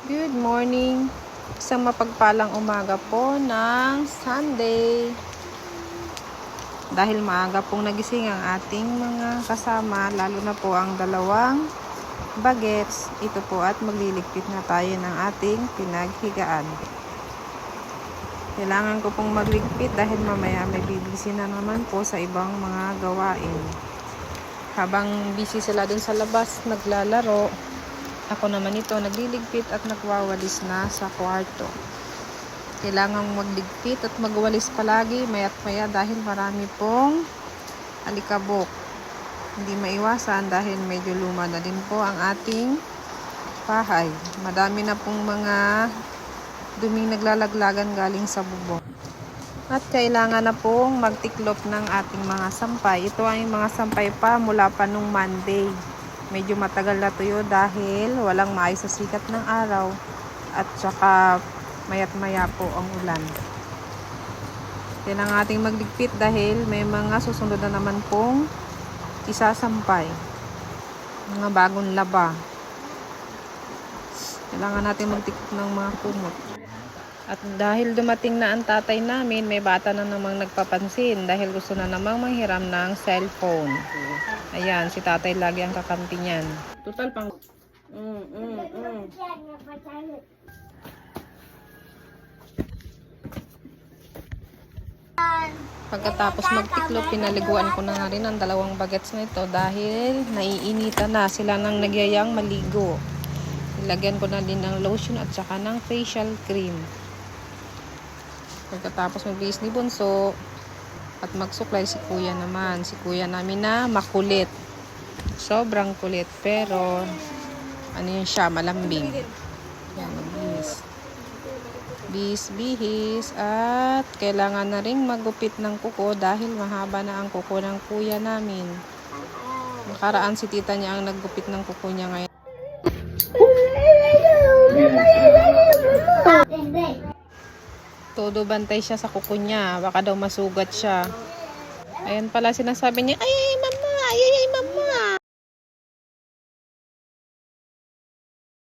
Good morning. Isang mapagpalang umaga po ng Sunday. Dahil maaga pong nagising ang ating mga kasama, lalo na po ang dalawang bagets. Ito po at magliligpit na tayo ng ating pinaghigaan. Kailangan ko pong magligpit dahil mamaya may bibisi na naman po sa ibang mga gawain. Habang busy sila dun sa labas, naglalaro, ako naman ito, nagliligpit at nagwawalis na sa kwarto. Kailangang magligpit at magwalis palagi, maya't maya dahil marami pong alikabok. Hindi maiwasan dahil medyo luma na din po ang ating bahay. Madami na pong mga duming naglalaglagan galing sa bubong. At kailangan na pong magtiklop ng ating mga sampay. Ito ay mga sampay pa mula pa nung Monday. Medyo matagal na tuyo dahil walang maayos sa sikat ng araw at saka mayat maya po ang ulan. Kailangan ating magligpit dahil may mga susunod na naman pong isasampay. Mga bagong laba. Kailangan natin magtiklop ng mga kumot. At dahil dumating na ang tatay namin, may bata na namang nagpapansin dahil gusto na namang manghiram ng cellphone. Ayan, si tatay lagi ang kakampi niyan. Total pang... Pagkatapos magtiklop, pinaliguan ko na nga rin ang dalawang bagets na ito dahil naiinitan na sila nang nagyayang maligo. Ilagyan ko na din ng lotion at saka ng facial cream. Pagkatapos magbihis ni Bunso at magsuklay si kuya naman. Si kuya namin na makulit. Sobrang kulit. Pero ano yun siya, malambing. Yan, magbihis. Bihis. At kailangan na rin magupit ng kuko dahil mahaba na ang kuko ng kuya namin. Nakaraan si tita niya ang naggupit ng kuko niya ngayon. Todo bantay siya sa kuko niya. Baka daw masugat siya. Ayan pala sinasabi niya, ay,